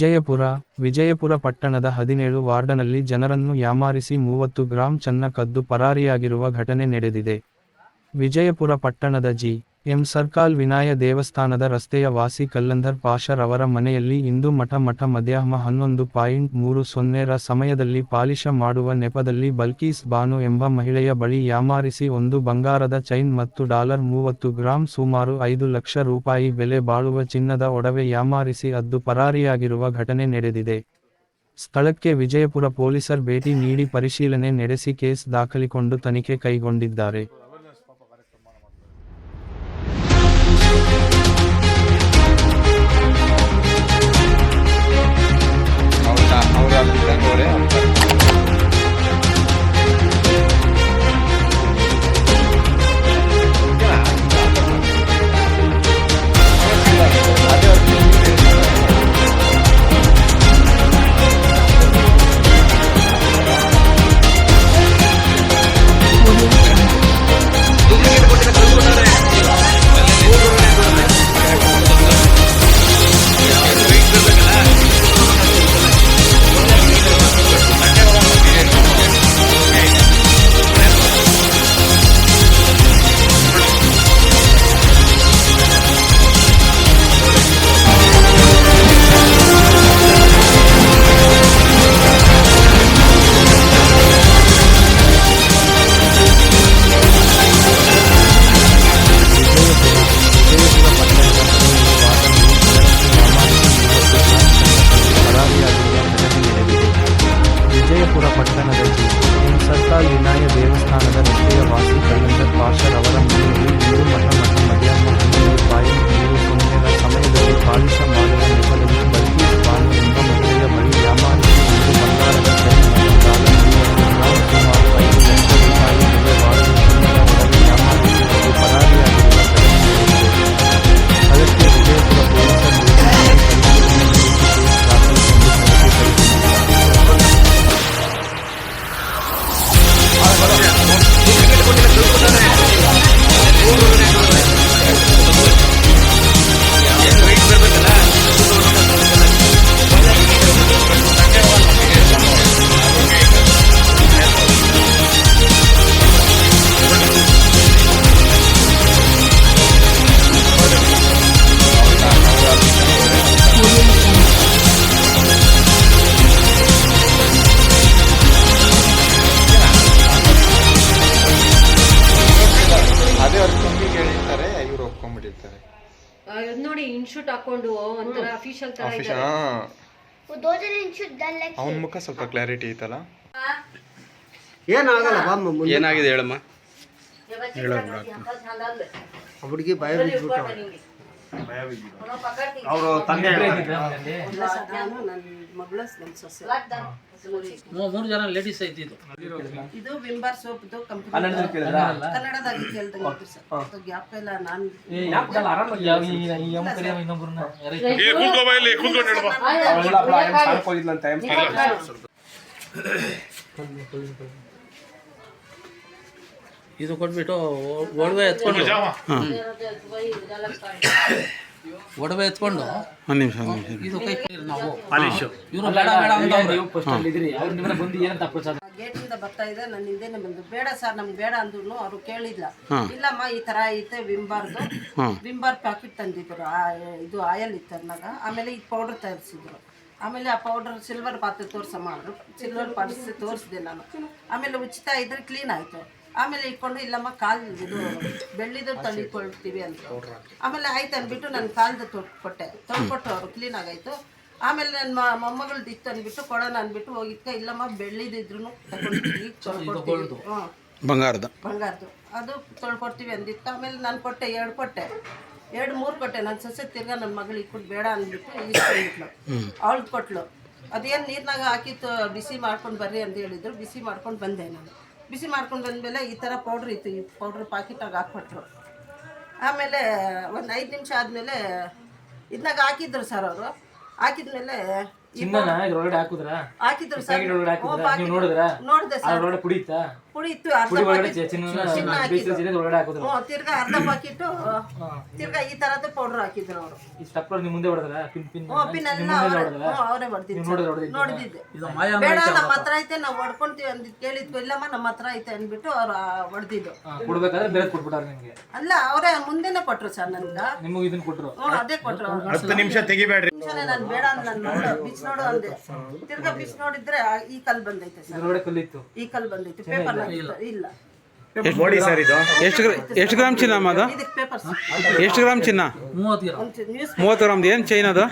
ವಿಜಯಪುರ ಪಟ್ಟಣದ 17 ವಾರ್ಡನಲ್ಲಿ ಜನರನ್ನು ಯಾಮಾರಿಸಿ 30 ಗ್ರಾಂ ಚನ್ನ ಕದ್ದು ಪರಾರಿಯಾಗಿರುವ ಘಟನೆ ನಡೆದಿದೆ. ವಿಜಯಪುರ ಪಟ್ಟಣದ ಎಂ ಸರ್ಕಾಲ್ ವಿನಾಯ ದೇವಸ್ಥಾನದ ರಸ್ತೆಯ ವಾಸಿ ಕಲ್ಲಂದರ್ ಪಾಷರ್ ಅವರ ಮನೆಯಲ್ಲಿ ಇಂದು ಮಧ್ಯಾಹ್ನ 11:30 ರ ಸಮಯದಲ್ಲಿ ಪಾಲಿಶ ಮಾಡುವ ನೆಪದಲ್ಲಿ ಬಲ್ಕೀಸ್ ಬಾನು ಎಂಬ ಮಹಿಳೆಯ ಬಳಿ ಯಾಮಾರಿಸಿ ಒಂದು ಬಂಗಾರದ ಚೈನ್ ಮತ್ತು $30 ಗ್ರಾಂ ಸುಮಾರು 5 ಲಕ್ಷ ರೂಪಾಯಿ ಬೆಲೆ ಬಾಳುವ ಚಿನ್ನದ ಒಡವೆ ಯಾಮಾರಿಸಿ ಅದ್ದು ಪರಾರಿಯಾಗಿರುವ ಘಟನೆ ನಡೆದಿದೆ. ಸ್ಥಳಕ್ಕೆ ವಿಜಯಪುರ ಪೊಲೀಸರು ಭೇಟಿ ನೀಡಿ ಪರಿಶೀಲನೆ ನಡೆಸಿ ಕೇಸ್ ದಾಖಲಿಸಿಕೊಂಡು ತನಿಖೆ ಕೈಗೊಂಡಿದ್ದಾರೆ. ವಿಜಯಪುರ ಪಟ್ಟಣದ ಎಂ ಸರ್ಕಾಲ್ ವಿನಾಯ ದೇವಸ್ಥಾನದ ರಸ್ತೆಯ ವಾಸಿ ಕಲ್ಲಂದರ್ ಪಾಷರ್ ಅವರ ಮನೆಯಲ್ಲಿ ಇಂದು ಮಧ್ಯಾಹ್ನ 11:30 ರ ಸಮಯದಲ್ಲಿ ಪಾಲಿಶ ಮಾಡುವ ನೆಪದಲ್ಲಿ ಬಲ್ಕೀಸ್ ಬಾನು ಎಂಬ ಮಹಿಳೆಯ ಬಳಿ ಯಾಮಾರಿಸಿ ಒಂದು ಬಂಗಾರದ ಚೈನ್ ಮತ್ತು $30 ಗ್ರಾಂ ಸುಮಾರು 5 ಲಕ್ಷ ರೂಪಾಯಿ ಬೆಲೆ ಬಾಳುವ ಚಿನ್ನದ ಒಡವೆ ಯಾಮಾರಿಸಿ ಅದು ಪರಾರಿಯಾಗಿರುವ ಘಟನೆ ನಡೆದಿದೆ. ಸ್ಥಳಕ್ಕೆ ವಿಜಯಪುರ ಪೊಲೀಸರು ಭೇಟಿ ನೀಡಿ ಪರಿಶೀಲನೆ ನಡೆಸಿ ಕೇಸ್ ದಾಖಲಿಸಿಕೊಂಡು ತನಿಖೆ ಕೈಗೊಂಡಿದ್ದಾರೆ. ನೋಡಿ ಇನ್ಶೂಟ್ ಹಾಕೊಂಡು ಒಂಥರ ಅಫಿಷಿಯಲ್ ತರ ಇದೆ. ಅವನ ಮುಖ ಸ್ವಲ್ಪ ಕ್ಲಾರಿಟಿ ಐತಲ್ಲ. ಏನಾಗಲ್ಲ ಏನಾಗಿದೆ ಹೇಳಮ್ಮ. ಹುಡುಗಿ ಭಯ ಬಿದ್ಬಿಟ್ಟು ಅವರು ತಂದೆ ಮೂರು ಜನ ಲೇಡೀಸ್ ಐತಿ. ಇದು ವಿಂಬಾರ್ ಸೋಪ್ ಕಂಪನಿ ಕನ್ನಡದಾಗ ಕೇಳ್ದಂಗೆ ಸರ್ ಗ್ಯಾಪ್ ಎಲ್ಲ ನಾನು ಇದು ಕೊಟ್ಬಿಟ್ಟು ಒಡವೆ ಎತ್ಕೊಂಡು ಒಡವೆ ಎತ್ಕೊಂಡು ಒಂದು ನಿಮಿಷ ಇದು ಕೈ ನಾವು ಇವರು ಬೇಡ ಬೇಡ ಗೇಟಿಂದ ಬರ್ತಾ ಇದೆ. ನನ್ನ ಹಿಂದೆನೆ ಬಂದು ಬೇಡ ಸರ್ ನಮ್ಗೆ ಬೇಡ ಅಂದ್ರು ಅವ್ರು ಕೇಳಿಲ್ಲ. ಇಲ್ಲಮ್ಮ ಈ ತರ ಐತೆ ವಿಂಬಾರ್ ಪ್ಯಾಕೆಟ್ ತಂದಿದ್ರು. ಇದು ಆಯಲ್ ಇತ್ತು ಅನ್ನಾಗ. ಆಮೇಲೆ ಈ ಪೌಡರ್ ತರಿಸಿದ್ರು. ಆಮೇಲೆ ಆ ಪೌಡರ್ ಸಿಲ್ವರ್ ಪಾತ್ರೆ ತೋರ್ಸಮ್ಮ ಅಂದರು. ಸಿಲ್ವರ್ ಪಾತ್ರೆ ತೋರಿಸಿದೆ ನಾನು. ಆಮೇಲೆ ಉಚಿತ ಇದ್ರೆ ಕ್ಲೀನ್ ಆಯಿತು. ಆಮೇಲೆ ಇಟ್ಕೊಂಡು ಇಲ್ಲಮ್ಮ ಕಾಲು ಇದು ಬೆಳ್ಳಿದು ತಳಿಕೊಳ್ತೀವಿ ಅಂತ. ಆಮೇಲೆ ಆಯ್ತು ಅಂದ್ಬಿಟ್ಟು ನನ್ನ ಕಾಲ್ದು ಕೊಟ್ಟೆ. ತೊಳ್ಕೊಟ್ಟು ಅವರು ಕ್ಲೀನ್ ಆಗಾಯ್ತು. ಆಮೇಲೆ ನನ್ನ ಮೊಮ್ಮಗಳದ್ದು ಇತ್ತು ಅಂದ್ಬಿಟ್ಟು ಕೊಡೋಣ ಅಂದ್ಬಿಟ್ಟು ಹೋಗಿದ್ಕ ಇಲ್ಲಮ್ಮ ಬೆಳ್ಳಿದಿದ್ರು ತಗೊಂಡು ಬಂಗಾರದು ಅದು ತೊಳ್ಕೊಡ್ತೀವಿ ಅಂದಿತ್ತು. ಆಮೇಲೆ ನಾನು ಕೊಟ್ಟೆ 2 ಕೊಟ್ಟೆ 2-3 ಕೊಟ್ಟೆ. ನನ್ನ ಸೊಸೆ ತಿರ್ಗಾ ನನ್ನ ಮಗಳಿಗೆ ಕೊಟ್ಟು ಬೇಡ ಅಂದ್ಬಿಟ್ಟು ಇಟ್ಕೊಂಡಿಟ್ಲು. ಅವಳು ಕೊಟ್ಲು. ಅದೇನು ನೀರಿನಾಗ ಹಾಕಿತ್ತು ಬಿಸಿ ಮಾಡ್ಕೊಂಡು ಬರ್ರಿ ಅಂತ ಹೇಳಿದ್ರು. ಬಿಸಿ ಮಾಡ್ಕೊಂಡು ಬಂದೆ ನಾನು. ಬಿಸಿ ಮಾಡ್ಕೊಂಡು ಬಂದಮೇಲೆ ಈ ಥರ ಪೌಡ್ರ್ ಇತ್ತು. ಈ ಪೌಡ್ರ್ ಪಾಕಿಟಾಗಿ ಹಾಕ್ಕೊಟ್ರು. ಆಮೇಲೆ ಒಂದು 5 ನಿಮಿಷ ಆದಮೇಲೆ ಇದನ್ನಾಗ ಹಾಕಿದ್ರು ಸರ್ ಅವರು. ಹಾಕಿದ್ಮೇಲೆ ಹಾಕಿದ್ರು ಸರ್. ನೋಡಿದೆ ಸರ್. ಪುಡಿ ಇತ್ತು ಅರ್ಧ ಪಾಕೆಟ್ ಚಿನ್ನ ಹಾಕಿದ್ರು. ತಿರ್ಗಾ ಅರ್ಧ ಪಾಕೆಟ್ ತಿರ್ಗಾ ಈ ತರದ ಪೌಡರ್ ಹಾಕಿದ್ರು ಅವರು. ಪಿನ್ ಎಲ್ಲ ಅವರೇ ನೋಡಿದ್ದೆ. ಬೇಡ ನಮ್ಮ ಹತ್ರ ಐತೆ ನಾವು ಹೊಡ್ಕೊಂತೀವಿ ಅಂದಿದ್ ಕೇಳಿದ್ವಿ. ಇಲ್ಲಮ್ಮ ನಮ್ಮ ಹತ್ರ ಐತೆ ಅಂದ್ಬಿಟ್ಟು ಅವ್ರು ಹೊಡೆದಿದ್ದು. ಅಲ್ಲ ಅವರೇ ಮುಂದೆನೆ ಕೊಟ್ರು ಸರ್ ನನ್ಗ. ಅದೇ ಕೊಟ್ರು. 10 ನಿಮಿಷ ತೆಗಿಬೇಡ್ರಿ. ನಾನು ಬೇಡ ನಾನು ಬಿಚ್ ನೋಡು ಅಂದೆ. ತಿರ್ಗಾ ಬಿಚ್ ನೋಡಿದ್ರೆ ಈ ಕಲ್ ಬಂದೈತೆ ಸರ್. ಈ ಕಲ್ ಬಂದೈತೆ. ಪೇಪರ್ ಇಲ್ಲ. ನೋಡಿ ಸರ್ ಇದು ಎಷ್ಟು ಗ್ರಾಮ್ ಚಿನ್ನ ಅಮ್ಮ ಅದು? ಇದಕ್ಕೆ ಪೇಪರ್ಸ್ ಎಷ್ಟು ಗ್ರಾಮ್ ಚಿನ್ನ? 30 ಗ್ರಾಮ್. 30 ಗ್ರಾಮ್ದು ಏನು ಚೈನ್ ಅದು?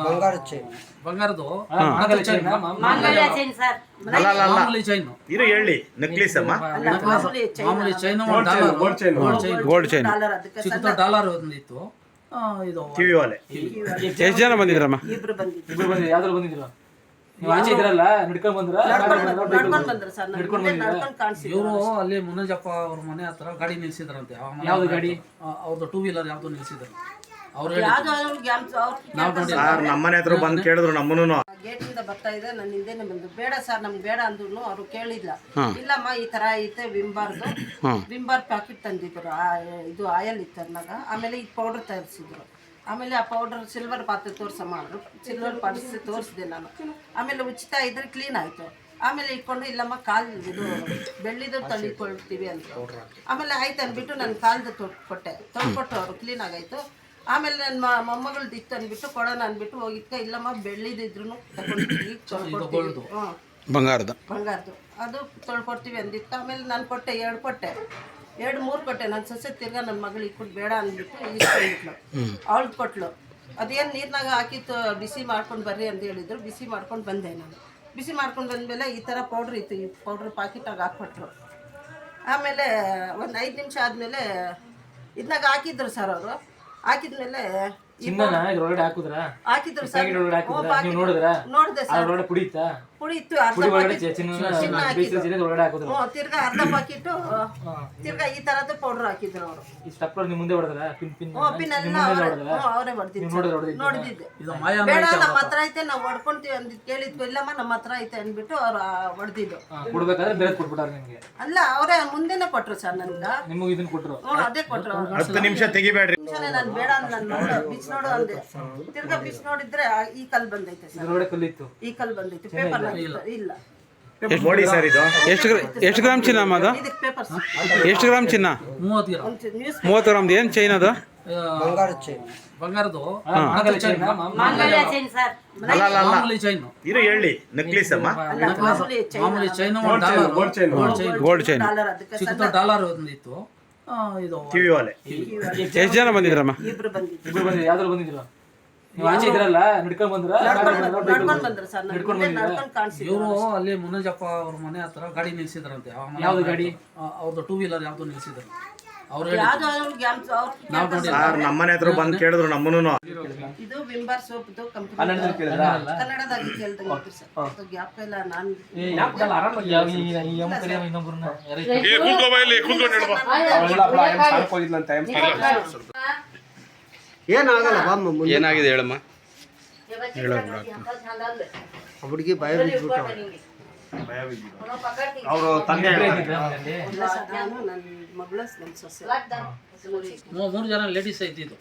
ಬಂಗಾರ ಚೈನ್. ಬಂಗಾರದು ಮಾಂಗಲ್ಯ ಚೈನ್ ಸರ್. ಮಾಮೂಲಿ ಚೈನ್. ಇರು ಹೇಳಿ ನಕ್ಲೀಸ್ ಅಮ್ಮ. ಮಾಮೂಲಿ ಚೈನ್ ಗೋಲ್ಡ್ ಚೈನ್. ಚಿಕ್ಕ ಡಾಲರ್ ಒಂದಿತ್ತು. ಇದು ಕಿವಿ ಓಲೆ. ಎಷ್ಟು ಜನ ಬಂದಿದ್ರಮ್ಮ? ಇಬ್ರು ಬಂದಿದ್ರು. ನಡ್ಕೊಂಡ್ ಬಂದ್ರು ಸರ್. ನಡ್ಕೊಂಡ್ ಕಾಣಿಸಿದ್ರು. ಇವರು ಅಲ್ಲಿ ಮುನ್ನಜಪ್ಪ ಅವ್ರ ಮನೆ ಹತ್ರ ಗಾಡಿ ನಿಲ್ಸಿದ್ರಂತೆ. ಯಾವ್ದು ಗಾಡಿ? ಅವ್ರದ್ದು 2 ವೀಲರ್ ಯಾವ್ದು ನಿಲ್ಸಿದ್ರು. ಅವ್ರು ನಮ್ಮನೆ ಹತ್ರ ಬಂದು ಕೇಳಿದ್ರು ನಮ್ಮನ್ನು. ಗೇಟ್ ಇಂದ ಬರ್ತಾ ಇದೆ, ನನ್ನ ಹಿಂದೆನೆ ಬಂದು ಬೇಡ ಸರ್ ನಮ್ಗೆ ಬೇಡ ಅಂದ್ರು. ಅವ್ರು ಕೇಳಿಲ್ಲ. ಇಲ್ಲಮ್ಮ ಈ ತರ ಐತೆ ವಿಂಬಾರ್ ಪ್ಯಾಕೆಟ್ ತಂದಿದ್ರು. ಇದು ಆಯಲ್ ಇತ್ತು ಅದ್ನಾಗ. ಆಮೇಲೆ ಈ ಪೌಡರ್ ತಯಾರಿಸಿದ್ರು. ಆಮೇಲೆ ಆ ಪೌಡರ್ ಸಿಲ್ವರ್ ಪಾತ್ರೆ ತೋರ್ಸಮ್ಮ ಅಂದ್ರು. ಸಿಲ್ವರ್ ಪಾತ್ರೆ ತೋರಿಸಿದೆ ನಾನು. ಆಮೇಲೆ ಉಚಿತ ಇದ್ರೆ ಕ್ಲೀನ್ ಆಯ್ತು. ಆಮೇಲೆ ಇಟ್ಕೊಂಡು ಇಲ್ಲಮ್ಮ ಕಾಲು ಇದು ಬೆಳ್ಳಿದು ತಳ್ಳಿಕೊಳ್ತೀವಿ ಅಂತ. ಆಮೇಲೆ ಆಯ್ತು ಅಂದ್ಬಿಟ್ಟು ನನ್ನ ಕಾಲ್ದು ತೊಳ್ಕೊಟ್ಟು ಅವರು ಕ್ಲೀನ್ ಆಗಾಯ್ತು. ಆಮೇಲೆ ನನ್ನ ಮೊಮ್ಮಗಳ್ದು ಇತ್ತು ಅಂದ್ಬಿಟ್ಟು ಕೊಡೋಣ ಅಂದ್ಬಿಟ್ಟು ಹೋಗಿದ್ಕ. ಇಲ್ಲಮ್ಮ ಬೆಳ್ಳಿದಿದ್ರು ತಗೊಂಡಿದ್ವಿ ತೊಳ್ಕೊಡ್ತೀವಿ. ಬಂಗಾರದ ಅದು ತೊಳ್ಕೊಡ್ತೀವಿ ಅಂದಿತ್ತು. ಆಮೇಲೆ ನಾನು ಕೊಟ್ಟೆ 2-3 ಕೊಟ್ಟೆ. ನನ್ನ ಸೊಸೆ ತಿರ್ಗಾ ನನ್ನ ಮಗಳು ಇಟ್ಬಿಟ್ಟು ಬೇಡ ಅಂದ್ಬಿಟ್ಟು ಇಟ್ಕೊಂಡ್ಬಿಟ್ಲು. ಅವಳು ಕೊಟ್ಲು. ಅದೇನು ನೀರಿನಾಗ ಹಾಕಿತ್ತು ಬಿಸಿ ಮಾಡ್ಕೊಂಡು ಬರ್ರಿ ಅಂತ ಹೇಳಿದ್ರು. ಬಿಸಿ ಮಾಡ್ಕೊಂಡು ಬಂದೆ ನಾನು. ಬಿಸಿ ಮಾಡ್ಕೊಂಡು ಬಂದಮೇಲೆ ಈ ಥರ ಪೌಡ್ರ್ ಇತ್ತು. ಈ ಪೌಡ್ರ್ ಪಾಕಿಟಾಗ ಹಾಕ್ಕೊಟ್ರು. ಆಮೇಲೆ ಒಂದು 5 ನಿಮಿಷ ಆದಮೇಲೆ ಇದನ್ನಾಗ ಹಾಕಿದ್ರು ಸರ್ ಅವರು. ಹಾಕಿದ್ಮೇಲೆ ಹಾಕಿದ್ರು ಸರ್. ನೋಡಿದೆ ಸರ್. ಪುಡಿ ಇತ್ತು ಅರ್ಧ ಪಾಕೆಟ್ ಚಿನ್ನ ಹಾಕಿದ್ರು. ತಿರ್ಗಾ ಅರ್ಧ ಪಾಕೆಟ್ ತಿರ್ಗಾ ಈ ತರದ ಪೌಡರ್ ಹಾಕಿದ್ರು ಅವರು. ಪಿನ್ ಎಲ್ಲ ಅವರೇ ನೋಡಿದ್ದೆ. ಬೇಡ ನಮ್ಮ ಹತ್ರ ಐತೆ ನಾವು ಹೊಡ್ಕೊಂತೀವಿ ಅಂದಿದ್ ಕೇಳಿದ್ವಿ. ಇಲ್ಲಮ್ಮ ನಮ್ಮ ಹತ್ರ ಐತೆ ಅಂದ್ಬಿಟ್ಟು ಅವ್ರು ಹೊಡೆದಿದ್ದು. ಅಲ್ಲ ಅವರೇ ಮುಂದೆನೆ ಕೊಟ್ರು ಸರ್ ನನ್ಗ. ಅದೇ ಕೊಟ್ರು. 10 ನಿಮಿಷ ತೆಗಿಬೇಡ್ರಿ. ನಾನು ಬೇಡ ನಾನು ಬಿಚ್ ನೋಡು ಅಂದೆ. ತಿರ್ಗಾ ಬಿಚ್ ನೋಡಿದ್ರೆ ಈ ಕಲ್ ಬಂದೈತೆ ಸರ್. ಈ ಕಲ್ ಬಂದೈತೆ. ಪೇಪರ್ ಇಲ್ಲ. ನೋಡಿ ಸರ್ ಇದು ಎಷ್ಟು ಗ್ರಾಮ್ ಚಿನ್ನ ಅಮ್ಮ ಅದು? ಇದಕ್ಕೆ ಪೇಪರ್ಸ್ ಎಷ್ಟು ಗ್ರಾಮ್ ಚಿನ್ನ? 30 ಗ್ರಾಮ್. 30 ಗ್ರಾಮ್ದು ಏನು ಚೈನ್ ಅದು? ಬಂಗಾರ ಚೈನ್. ಬಂಗಾರದು ಮಾಂಗಲ್ಯ ಚೈನ್ ಸರ್. ಮಾಮೂಲಿ ಚೈನ್. ಇರು ಹೇಳಿ ನಕ್ಲೀಸ್ ಅಮ್ಮ. ಮಾಮೂಲಿ ಚೈನ್ ಗೋಲ್ಡ್ ಚೈನ್. ಚಿಕ್ಕ ಡಾಲರ್ ಒಂದಿತ್ತು. ಇದು ಕಿವಿ ಓಲೆ. ಎಷ್ಟು ಜನ ಬಂದಿದ್ರಮ್ಮ? ಇಬ್ರು ಬಂದಿದ್ರು. ನಡ್ಕೊಂಡ್ ಬಂದ್ರು ಸರ್. ನಡ್ಕೊಂಡ್ ಕಾಣಿಸಿದ್ರು. ಇವರು ಅಲ್ಲಿ ಮುನ್ನಜಪ್ಪ ಅವ್ರ ಮನೆ ಹತ್ರ ಗಾಡಿ ನಿಲ್ಸಿದ್ರಂತೆ. ಯಾವ್ದು ಗಾಡಿ? ಅವ್ರದ್ದು 2 ವೀಲರ್ ಯಾವ್ದು ನಿಲ್ಸಿದ್ರು. ಅವ್ರು ನಮ್ಮನೆ ಹತ್ರ ಬಂದು ಕೇಳಿದ್ರು ನಮ್ಮನ್ನು. ಇದು ವಿಂಬಾರ್ ಸೋಪ್ದು ಕಂಪನಿ. ಕನ್ನಡದಾಗಿ ಕೇಳ್ದಂಗೆ ಸರ್. ಗ್ಯಾಪ್ ಎಲ್ಲ ನಾನು ಏನಾಗಲ್ಲ ಬಾಮ್ಮ. ಏನಾಗಿದೆ ಹೇಳಮ್ಮ. ಹುಡುಗಿ ಭಯ ಬಿದ್ಬಿಟ್ಟು ಅವರು ತಂದೆ ಇಲ್ಲ ಸರ್. ನಾನು ನನ್ನ ಮಗಳು ನನ್ನ ಸೊಸೆ 3 ಜನ ಲೇಡೀಸ್ ಐತಿದ್ದು.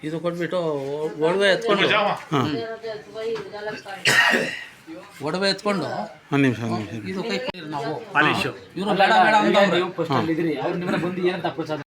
ಇದು ಕೊಟ್ಬಿಟ್ಟು ಒಡವೆ ಎತ್ಕೊಂಡು ಒಡವೆ ಎತ್ಕೊಂಡು ಒಂದು ನಿಮಿಷ ಇದು ಕೈ ನಾವು ಪಾಲಿಶ್ ಇವರು ಬೇಡ ಬೇಡ ಅಂತ